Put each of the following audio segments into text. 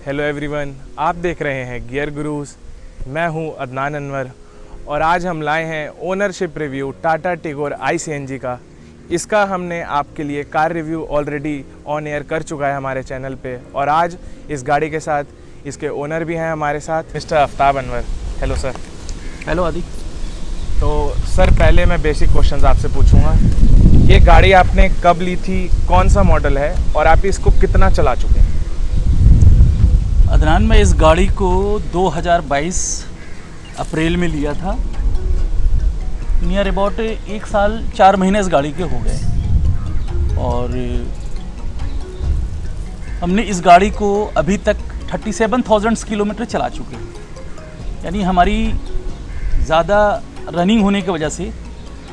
Hello everyone, आप देख रहे हैं गियर गुरुज। मैं हूं अदनान अनवर और आज हम लाए हैं ownership review Tata Tigor ICNG का। इसका हमने आपके लिए car review already on air कर चुका है हमारे चैनल पे और आज इस गाड़ी के साथ इसके ओनर भी हैं हमारे साथ, mister Aftab Anwar. Hello sir. Hello आदि। तो सर, पहले मैं बेसिक क्वेश्चंस आपसे पूछूंगा। ये गाड़ी आपने कब ली थी, कौन सा मॉडल है और आप इसको कितना चला चुके हैं? अदनान, मैं इस गाड़ी को 2022 अप्रैल में लिया था। नियर अबाउट 1 साल 4 महीने इस गाड़ी के हो गए और हमने इस गाड़ी को अभी तक 37,000 किलोमीटर चला चुके हैं। यानी हमारी ज़्यादा रनिंग होने की वजह से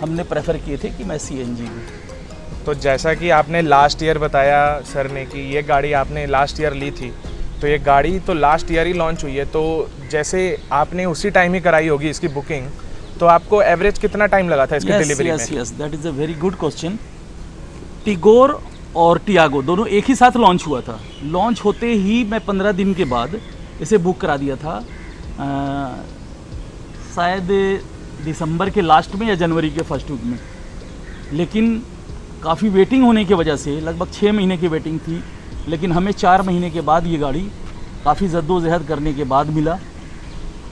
हमने प्रेफर किए थे कि मैं CNG लूँ। तो जैसा कि आपने लास्ट ईयर बताया सर ने कि ये गाड़ी आपने लास्ट ईयर ली थी, तो ये गाड़ी तो लास्ट ईयर ही लॉन्च हुई है, तो जैसे आपने उसी टाइम ही कराई होगी इसकी बुकिंग, तो आपको एवरेज कितना टाइम लगा था इसकी डिलीवरी में? Yes, that is a very good question. Tigor और टियागो दोनों एक ही साथ लॉन्च हुआ था। लॉन्च होते ही मैं 15 दिन के बाद इसे बुक करा दिया था, शायद दिसंबर के लास्ट में या जनवरी के फर्स्ट वीक में। लेकिन काफ़ी वेटिंग होने की वजह से, लगभग 6 महीने की वेटिंग थी, लेकिन हमें 4 महीने के बाद ये गाड़ी काफ़ी जद्दोजहद करने के बाद मिला।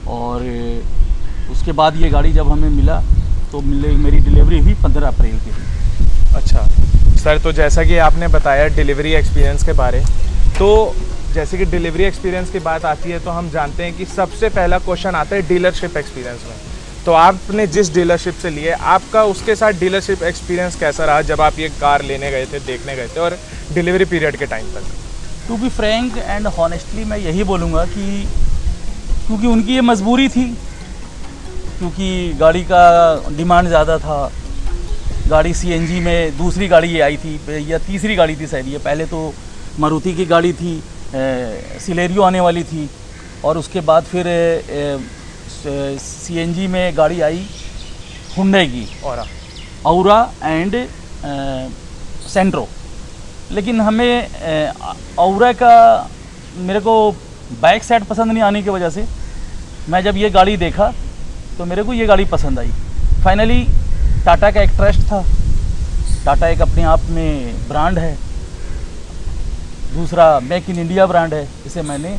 और उसके बाद ये गाड़ी जब हमें मिला तो मेरी डिलीवरी हुई 15 अप्रैल के दिन। अच्छा सर, तो जैसा कि आपने बताया डिलीवरी एक्सपीरियंस के बारे, तो जैसे कि डिलीवरी एक्सपीरियंस की बात आती है तो हम जानते हैं कि सबसे पहला क्वेश्चन आता है डीलरशिप एक्सपीरियंस में। तो आपने जिस डीलरशिप से लिए, आपका उसके साथ डीलरशिप एक्सपीरियंस कैसा रहा जब आप ये कार लेने गए थे, देखने गए थे और डिलीवरी पीरियड के टाइम तक? To be frank and honestly मैं यही बोलूँगा कि क्योंकि उनकी ये मजबूरी थी, क्योंकि गाड़ी का डिमांड ज़्यादा था। गाड़ी CNG में दूसरी गाड़ी ये आई थी या तीसरी गाड़ी थी शायद ये। पहले तो मारुति की गाड़ी थी, सिलेरियो आने वाली थी, और उसके बाद फिर CNG में गाड़ी आई हुंडई की औरा एंड सेंट्रो। लेकिन हमें औरा का मेरे को बैक साइड पसंद नहीं आने की वजह से मैं जब ये गाड़ी देखा तो मेरे को ये गाड़ी पसंद आई। फाइनली टाटा का एक ट्रस्ट था। टाटा एक अपने आप में ब्रांड है, दूसरा मेक इन इंडिया ब्रांड है, इसे मैंने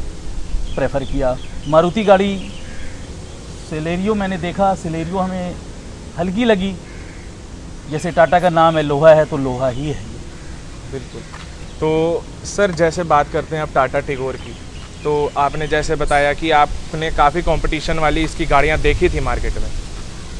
प्रेफर किया। मारुति गाड़ी सिलेरियो मैंने देखा, सिलेरियो हमें हल्की लगी। जैसे टाटा का नाम है, लोहा है तो लोहा ही है। बिल्कुल। तो सर, जैसे बात करते हैं आप टाटा टिगोर की, तो आपने जैसे बताया कि आपने काफ़ी कंपटीशन वाली इसकी गाड़ियां देखी थी मार्केट में,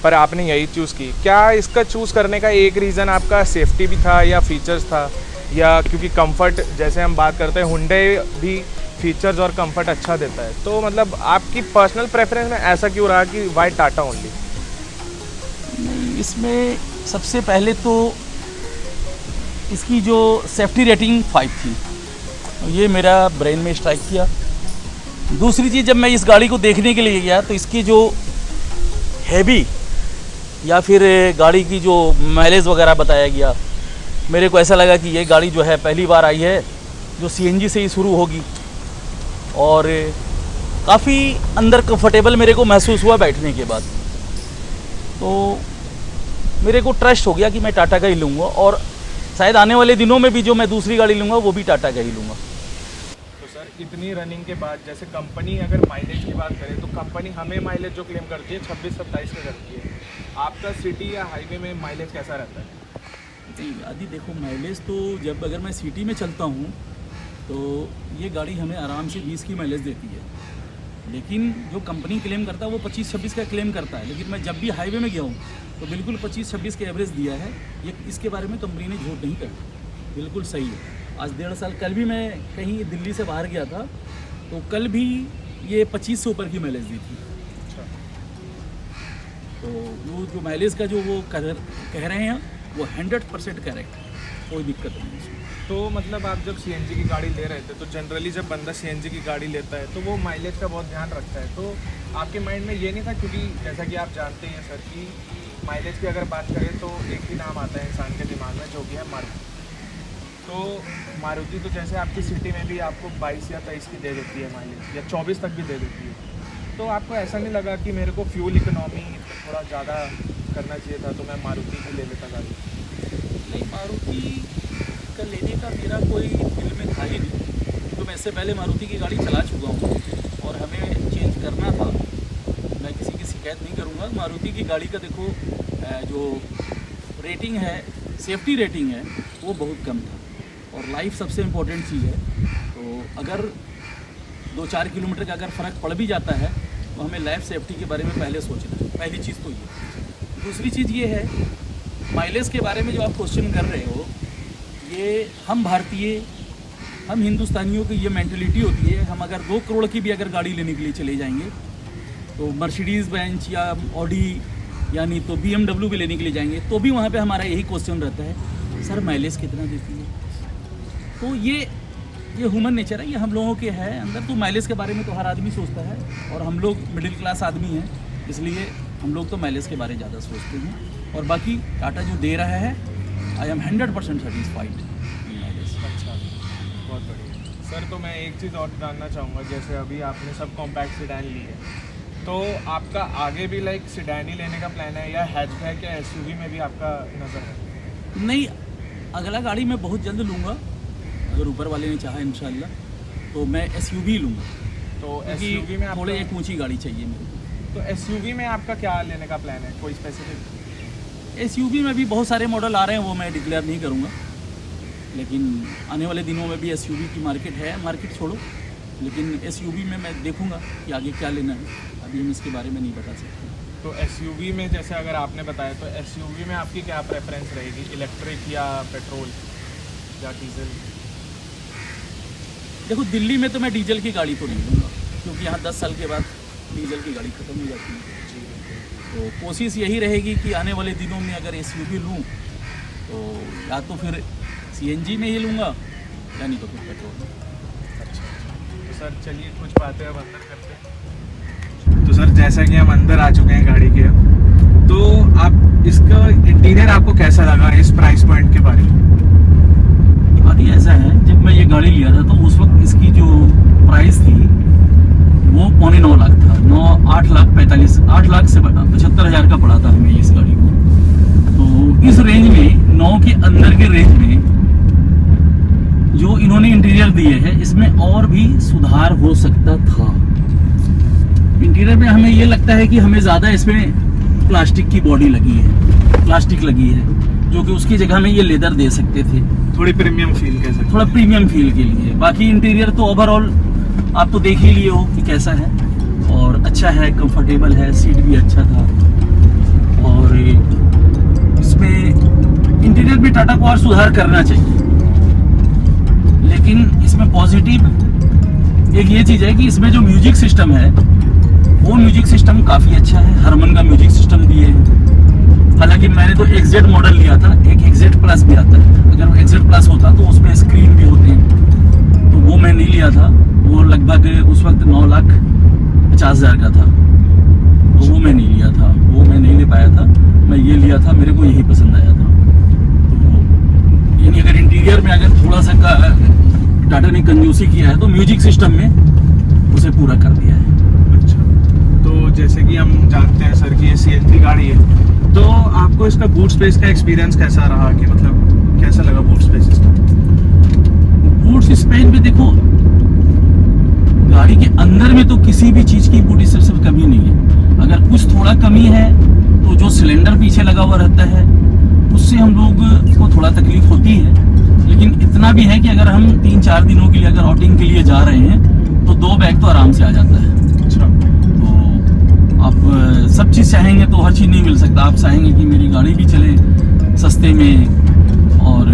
पर आपने यही चूज़ की। क्या इसका चूज़ करने का एक रीज़न आपका सेफ्टी भी था या फीचर्स था, या क्योंकि कंफर्ट, जैसे हम बात करते हैं हुंडई भी फीचर्स और कंफर्ट अच्छा देता है, तो मतलब आपकी पर्सनल प्रेफरेंस में ऐसा क्यों रहा कि वाई टाटा ओनली? इसमें सबसे पहले तो इसकी जो सेफ्टी रेटिंग 5 थी, ये मेरा ब्रेन में स्ट्राइक किया। दूसरी चीज़, जब मैं इस गाड़ी को देखने के लिए गया तो इसकी जो हैवी या फिर गाड़ी की जो माइलेज वगैरह बताया गया, मेरे को ऐसा लगा कि ये गाड़ी जो है पहली बार आई है जो CNG से ही शुरू होगी, और काफ़ी अंदर कंफर्टेबल मेरे को महसूस हुआ बैठने के बाद। तो मेरे को ट्रस्ट हो गया कि मैं टाटा का ही लूँगा, और शायद आने वाले दिनों में भी जो मैं दूसरी गाड़ी लूँगा वो भी टाटा का ही लूँगा। तो सर, इतनी रनिंग के बाद, जैसे कंपनी अगर माइलेज की बात करें तो कंपनी हमें माइलेज जो क्लेम करती है 26-27 का करती है। आपका सिटी या हाईवे में माइलेज कैसा रहता है? जी आदि, देखो माइलेज तो जब अगर मैं सिटी में चलता हूँ तो ये गाड़ी हमें आराम से 20 की माइलेज देती है। लेकिन जो कंपनी क्लेम करता है वो 25-26 का क्लेम करता है। लेकिन मैं जब भी हाईवे में गया हूँ तो बिल्कुल 25-26 के एवरेज दिया है। ये इसके बारे में कंपनी ने झूठ नहीं करती, बिल्कुल सही है। आज 1.5 साल, कल भी मैं कहीं दिल्ली से बाहर गया था तो कल भी ये 25 से ऊपर की माइलेज दी थी। अच्छा। तो वो जो माइलेज का जो वो कह रहे हैं वो 100% करेक्ट है, कोई दिक्कत नहीं है इसमें। तो मतलब आप जब CNG की गाड़ी ले रहे थे, तो जनरली जब बंदा CNG की गाड़ी लेता है तो वो माइलेज का बहुत ध्यान रखता है, तो आपके माइंड में ये नहीं था? क्योंकि जैसा कि आप जानते हैं सर कि माइलेज की अगर बात करें तो एक ही नाम आता है इंसान के दिमाग में, जो कि है मारुति। तो मारुति तो जैसे आपकी सिटी में भी आपको 22 या 23 की दे देती है माइलेज, या 24 तक भी दे देती है, तो आपको ऐसा नहीं लगा कि मेरे को फ्यूल इकोनॉमी थोड़ा ज़्यादा करना चाहिए था तो मैं मारुति की ले लेता गाड़ी? नहीं, मारुति का लेने का मेरा कोई दिल में था ही नहीं, तो मैं इससे पहले मारुति की गाड़ी चला चुका हूँ और हमें चेंज करना था। मैं किसी की शिकायत नहीं करूँगा। मारुति की गाड़ी का देखो जो रेटिंग है, सेफ्टी रेटिंग है, वो बहुत कम था, और लाइफ सबसे इम्पोर्टेंट चीज़ है। तो अगर 2-4 किलोमीटर का अगर फ़र्क पड़ भी जाता है तो हमें लाइफ सेफ्टी के बारे में पहले सोचना है। पहली चीज़ तो ये। दूसरी चीज़ ये है, माइलेज के बारे में जो आप क्वेश्चन कर रहे हो, ये हम भारतीय, हम हिंदुस्तानियों की ये मेंटलिटी होती है। हम अगर 2 करोड़ की भी अगर गाड़ी लेने के लिए चले जाएंगे तो मर्सिडीज़ बेंच या ऑडी यानी तो BMW भी लेने के लिए जाएंगे तो भी वहाँ पे हमारा यही क्वेश्चन रहता है, सर माइलेज कितना देती है। तो ये ह्यूमन नेचर है, ये हम लोगों के है अंदर। तो माइलेज के बारे में तो हर आदमी सोचता है, और हम लोग मिडिल क्लास आदमी हैं, इसलिए हम लोग तो माइलेज के बारे में ज़्यादा सोचते हैं। और बाकी टाटा जो दे रहा है, आई एम 100% सेटिस्फाइड माइलेज। अच्छा, बहुत बढ़िया सर। तो मैं एक चीज़ और जानना चाहूँगा, जैसे अभी आपने सब कॉम्पैक्ट सिडैन ली है, तो आपका आगे भी लाइक सिडैन ही लेने का प्लान है या हैचबैक या SUV में भी आपका नज़र है? नहीं, अगला गाड़ी मैं बहुत जल्द लूँगा, अगर ऊपर वाले ने चाहा इंशाल्लाह तो मैं SUV लूँगा। तो SUV में थोड़े एक ऊंची गाड़ी चाहिए मेरे को। तो SUV में आपका क्या लेने का प्लान है, कोई स्पेसिफिक? SUV में भी बहुत सारे मॉडल आ रहे हैं, वो मैं डिक्लेयर नहीं करूँगा, लेकिन आने वाले दिनों में भी SUV की मार्केट है। मार्केट छोड़ो, लेकिन SUV में मैं देखूँगा कि आगे क्या लेना है, अभी हम इसके बारे में नहीं बता सकते। तो SUV में जैसे अगर आपने बताया, तो SUV में आपकी क्या प्रेफरेंस रहेगी, इलेक्ट्रिक या पेट्रोल या डीजल? देखो, दिल्ली में तो मैं डीजल की गाड़ी तो नहीं लूँगा, क्योंकि यहाँ 10 साल के बाद डीजल की गाड़ी ख़त्म हो जाती है। तो कोशिश यही रहेगी कि आने वाले दिनों में अगर SUV लूँ तो या तो फिर CNG में ही लूँगा, या नहीं तो फिर पेट्रोल में। अच्छा, तो सर चलिए कुछ बातें अब अंदर करते हैं। तो सर जैसा कि हम अंदर आ चुके हैं गाड़ी के, तो आप इसका इंटीरियर आपको कैसा लगा इस प्राइस पॉइंट के बारे में? अभी ऐसा है, जब मैं ये गाड़ी लिया था तो उस वक्त इसकी जो प्राइस थी वो 9.25 लाख था। 8 लाख से 75,000 का पड़ा था हमें इस गाड़ी को। तो इस रेंज में, 9 के अंदर के रेंज में जो इन्होंने इंटीरियर दिए है, इसमें और भी सुधार हो सकता था। इंटीरियर में हमें ये लगता है कि हमें ज़्यादा इसमें प्लास्टिक की बॉडी लगी है, प्लास्टिक लगी है, जो कि उसकी जगह में ये लेदर दे सकते थे, थोड़ी प्रीमियम फील कह सकते, थोड़ा प्रीमियम फील के लिए। बाकी इंटीरियर तो ओवरऑल आप तो देख ही लिए हो कि कैसा है, और अच्छा है, कंफर्टेबल है, सीट भी अच्छा था। और इसमें इंटीरियर में टाटा को और सुधार करना चाहिए, लेकिन इसमें पॉजिटिव एक ये चीज़ है कि इसमें जो म्यूजिक सिस्टम है वो म्यूजिक सिस्टम काफ़ी अच्छा है। हरमन का म्यूजिक सिस्टम दिए है। हालांकि मैंने तो XZ मॉडल लिया था, एक XZ प्लस भी आता है। अगर वो XZ प्लस होता तो उसमें स्क्रीन भी होते हैं, तो वो मैं नहीं लिया था। वो लगभग उस वक्त 9,50,000 का था, तो वो मैं नहीं लिया था, वो मैं नहीं ले पाया था। मैं ये लिया था, मेरे को यही पसंद आया था। तो यानी अगर इंटीरियर में अगर थोड़ा सा टाटा ने कंजूसी किया है तो म्यूजिक सिस्टम में उसे पूरा कर दिया है। तो जैसे कि हम जानते हैं सर कि ये CNG गाड़ी है, तो आपको इसका बूट स्पेस का एक्सपीरियंस कैसा रहा, कि मतलब कैसा लगा बूट स्पेस इसका? बूट स्पेस में देखो, गाड़ी के अंदर में तो किसी भी चीज़ की बूट स्पेस में कमी नहीं है। अगर कुछ थोड़ा कमी है तो जो सिलेंडर पीछे लगा हुआ रहता है उससे हम लोग को थोड़ा तकलीफ होती है, लेकिन इतना भी है कि अगर हम 3-4 दिनों के लिए अगर आउटिंग के लिए जा रहे हैं तो 2 बैग तो आराम से आ जाता है। अच्छा, तो आप सब चीज़ चाहेंगे तो हर चीज़ नहीं मिल सकता। आप चाहेंगे कि मेरी गाड़ी भी चले सस्ते में और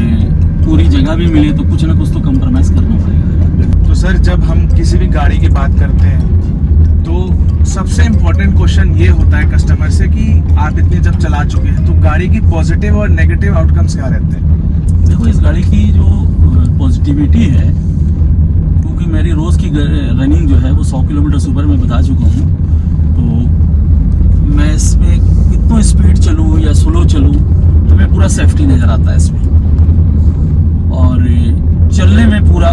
पूरी जगह भी मिले, तो कुछ ना कुछ तो कंप्रोमाइज़ करना पड़ेगा। तो सर जब हम किसी भी गाड़ी की बात करते हैं तो सबसे इम्पोर्टेंट क्वेश्चन ये होता है कस्टमर से कि आप इतने जब चला चुके हैं तो गाड़ी की पॉजिटिव और नेगेटिव आउटकम्स क्या रहते हैं? देखो, इस गाड़ी की जो पॉजिटिविटी है, क्योंकि मेरी रोज़ की रनिंग जो है वो 100 किलोमीटर सुपर में बता चुका हूँ, तो मैं इसमें कितना स्पीड चलूँ या स्लो चलूँ हमें पूरा सेफ्टी नज़र आता है इसमें। और चलने में पूरा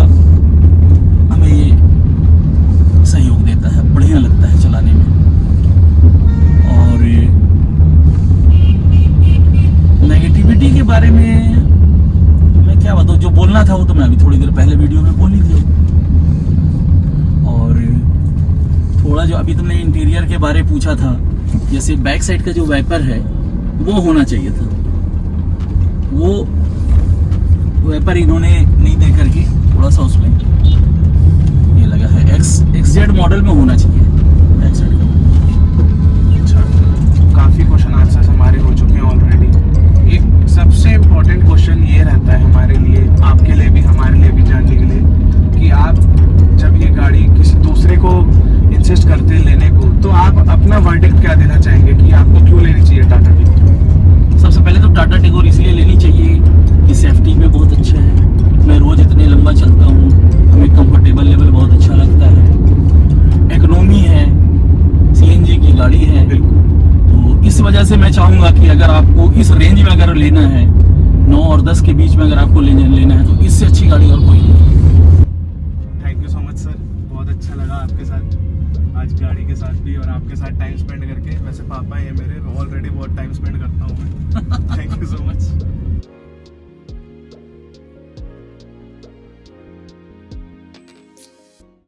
हमें ये सहयोग देता है, बढ़िया लगता है चलाने में। और नेगेटिविटी के बारे में मैं क्या बताऊँ, जो बोलना था वो तो मैं अभी थोड़ी देर पहले वीडियो में बोल ही दिया। और थोड़ा जो अभी तुमने इंटीरियर के बारे पूछा था, जैसे बैक साइड का जो वाइपर है वो होना चाहिए था, वो वाइपर इन्होंने नहीं दे करके थोड़ा सा उसमें ये लगा है, XZ मॉडल में होना चाहिए बैक साइड का। अच्छा, काफ़ी क्वेश्चन आंसर्स हमारे हो चुके हैं ऑलरेडी। एक सबसे इम्पोर्टेंट क्वेश्चन ये रहता है हमारे लिए, आपके लिए भी हमारे लिए भी जानने के लिए, कि आप जब ये गाड़ी किसी दूसरे को इंसिस्ट करते हैं लेने को, तो आप अपना वर्डिक्ट क्या देना चाहेंगे कि आपको क्यों लेनी चाहिए टाटा टिगोर? सबसे पहले तो टाटा टिगोर इसलिए लेनी चाहिए कि सेफ्टी में बहुत अच्छा है। मैं रोज़ इतने लंबा चलता हूँ, हमें कंफर्टेबल लेवल बहुत अच्छा लगता है, इकोनॉमी है, CNG की गाड़ी है। तो इस वजह से मैं चाहूँगा कि अगर आपको इस रेंज में अगर लेना है, 9 और 10 के बीच में अगर आपको लेना है, तो इससे अच्छी गाड़ी और कोई नहीं। Thank you so much sir, बहुत अच्छा लगा आपके साथ आज गाड़ी के साथ भी और आपके साथ टाइम स्पेंड करके। वैसे पापा हैं मेरे, ऑलरेडी बहुत टाइम स्पेंड करता हूँ मैं। Thank you so much.